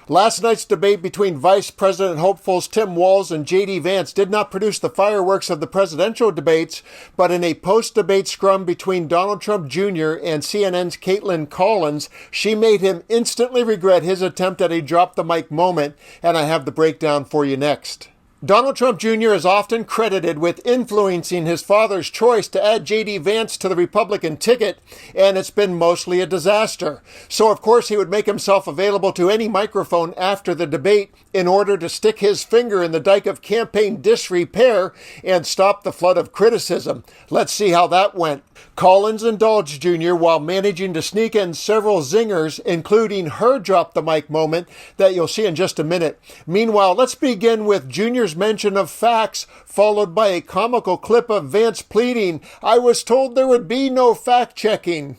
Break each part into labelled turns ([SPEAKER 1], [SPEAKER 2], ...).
[SPEAKER 1] Last night's debate between Vice President hopefuls Tim Walz and J.D. Vance did not produce the fireworks of the presidential debates, but in a post-debate scrum between Donald Trump Jr. and CNN's Caitlin Collins, she made him instantly regret his attempt at a drop-the-mic moment, and I have the breakdown for you next. Donald Trump Jr. is often credited with influencing his father's choice to add J.D. Vance to the Republican ticket, and it's been mostly a disaster. So, of course, he would make himself available to any microphone after the debate in order to stick his finger in the dike of campaign disrepair and stop the flood of criticism. Let's see how that went. Collins indulged Jr. while managing to sneak in several zingers, including her drop-the-mic moment that you'll see in just a minute. Meanwhile, let's begin with Jr.'s mention of facts, followed by a comical clip of Vance pleading, "I was told there would be no fact-checking."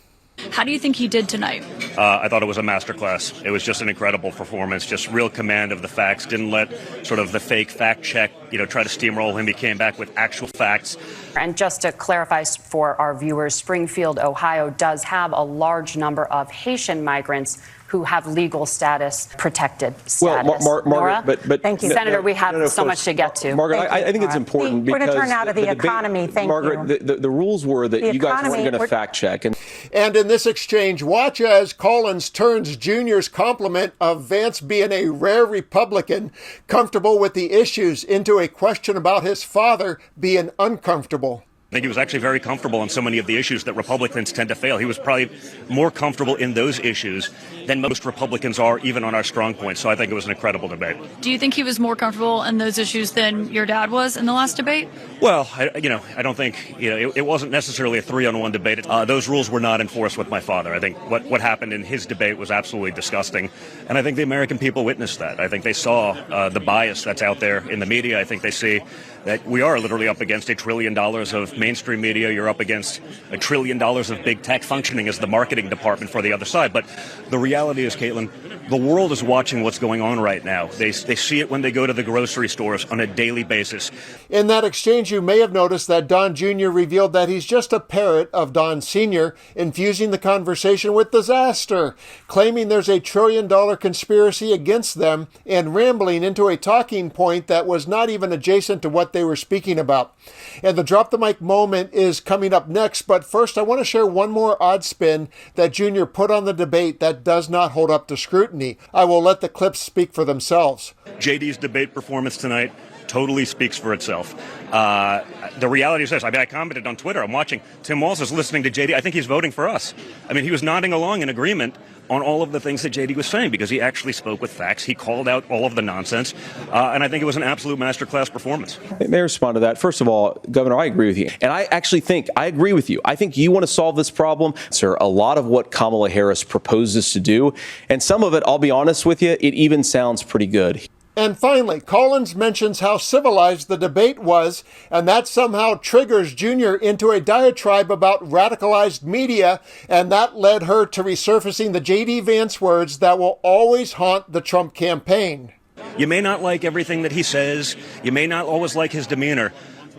[SPEAKER 2] How do you think he did tonight?
[SPEAKER 3] I thought it was a masterclass. It was just an incredible performance, just real command of the facts. Didn't let sort of the fake fact check, try to steamroll him. He came back with actual facts.
[SPEAKER 4] And just to clarify for our viewers, Springfield, Ohio does have a large number of Haitian migrants who have legal status, protected status.
[SPEAKER 5] Well, Margaret, but
[SPEAKER 4] thank you, Senator. We have so much to get to.
[SPEAKER 5] Margaret, I think it's important because
[SPEAKER 6] we're going to turn out of the economy. Thank
[SPEAKER 5] Margaret,
[SPEAKER 6] you.
[SPEAKER 5] the rules were that you guys weren't going to fact check.
[SPEAKER 1] And in this exchange, watch as Collins turns Jr.'s compliment of Vance being a rare Republican, comfortable with the issues, into a question about his father being uncomfortable.
[SPEAKER 3] I think he was actually very comfortable on so many of the issues that Republicans tend to fail. He was probably more comfortable in those issues than most Republicans are, even on our strong points. So I think it was an incredible debate.
[SPEAKER 2] Do you think he was more comfortable in those issues than your dad was in the last debate?
[SPEAKER 3] Well, I don't think, it wasn't necessarily a 3-on-1 debate. Those rules were not enforced with my father. I think what happened in his debate was absolutely disgusting. And I think the American people witnessed that. I think they saw the bias that's out there in the media. I think they see that we are literally up against $1 trillion of mainstream media. You're up against $1 trillion of big tech functioning as the marketing department for the other side. But the reality is, Caitlin, the world is watching what's going on right now. They see it when they go to the grocery stores on a daily basis.
[SPEAKER 1] In that exchange, you may have noticed that Don Jr. revealed that he's just a parrot of Don Sr., infusing the conversation with disaster, claiming there's $1 trillion conspiracy against them, and rambling into a talking point that was not even adjacent to what they were speaking about. And the drop the mic moment is coming up next, but first I want to share one more odd spin that Jr. put on the debate that does not hold up to scrutiny. I will let the clips speak for themselves.
[SPEAKER 3] JD's debate performance tonight totally speaks for itself. The reality is this. I commented on Twitter. I'm watching. Tim Walz is listening to JD. I think he's voting for us. He was nodding along in agreement on all of the things that JD was saying because he actually spoke with facts. He called out all of the nonsense. And I think it was an absolute masterclass performance.
[SPEAKER 5] May I respond to that? First of all, Governor, I agree with you. And I actually think, I agree with you. I think you want to solve this problem. Sir, a lot of what Kamala Harris proposes to do, and some of it, I'll be honest with you, it even sounds pretty good.
[SPEAKER 1] And finally, Collins mentions how civilized the debate was, and that somehow triggers Jr. into a diatribe about radicalized media, and that led her to resurfacing the J.D. Vance words that will always haunt the Trump campaign.
[SPEAKER 3] You may not like everything that he says. You may not always like his demeanor,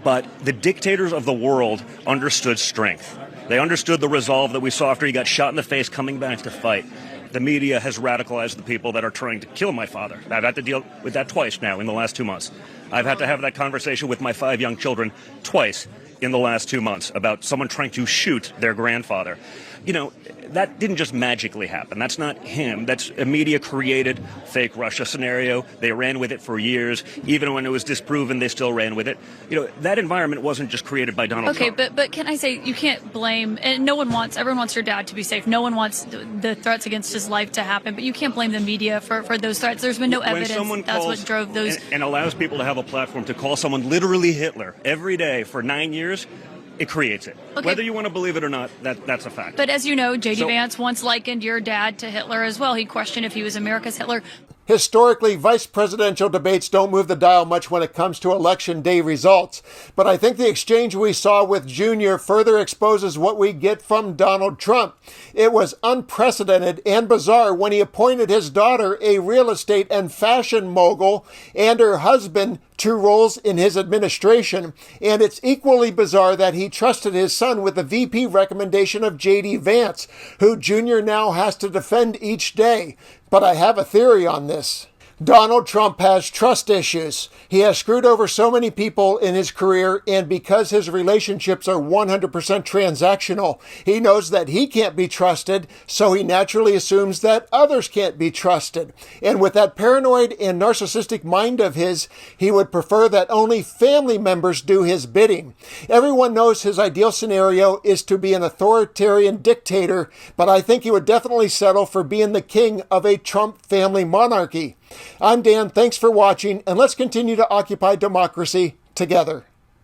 [SPEAKER 3] but the dictators of the world understood strength. They understood the resolve that we saw after he got shot in the face coming back to fight. The media has radicalized the people that are trying to kill my father. I've had to deal with that twice now in the last 2 months. I've had to have that conversation with my 5 young children twice in the last 2 months about someone trying to shoot their grandfather. That didn't just magically happen. That's not him. That's a media-created fake Russia scenario. They ran with it for years. Even when it was disproven, they still ran with it. That environment wasn't just created by Donald Trump.
[SPEAKER 2] Okay, but can I say, you can't blame, and everyone wants your dad to be safe. No one wants the threats against his life to happen, but you can't blame the media for those threats. There's been no evidence that's what drove those.
[SPEAKER 3] And allows people to have a platform to call someone literally Hitler every day for 9 years, it creates it. Okay. Whether you want to believe it or not, that's a fact.
[SPEAKER 2] But as you know, J.D. Vance once likened your dad to Hitler as well. He questioned if he was America's Hitler.
[SPEAKER 1] Historically, vice presidential debates don't move the dial much when it comes to election day results. But I think the exchange we saw with Jr. further exposes what we get from Donald Trump. It was unprecedented and bizarre when he appointed his daughter a real estate and fashion mogul and her husband to roles in his administration. And it's equally bizarre that he trusted his son with the VP recommendation of J.D. Vance, who Jr. now has to defend each day. But I have a theory on this. Donald Trump has trust issues. He has screwed over so many people in his career, and because his relationships are 100% transactional, he knows that he can't be trusted, so he naturally assumes that others can't be trusted. And with that paranoid and narcissistic mind of his, he would prefer that only family members do his bidding. Everyone knows his ideal scenario is to be an authoritarian dictator, but I think he would definitely settle for being the king of a Trump family monarchy. I'm Dan, thanks for watching, and let's continue to occupy democracy together.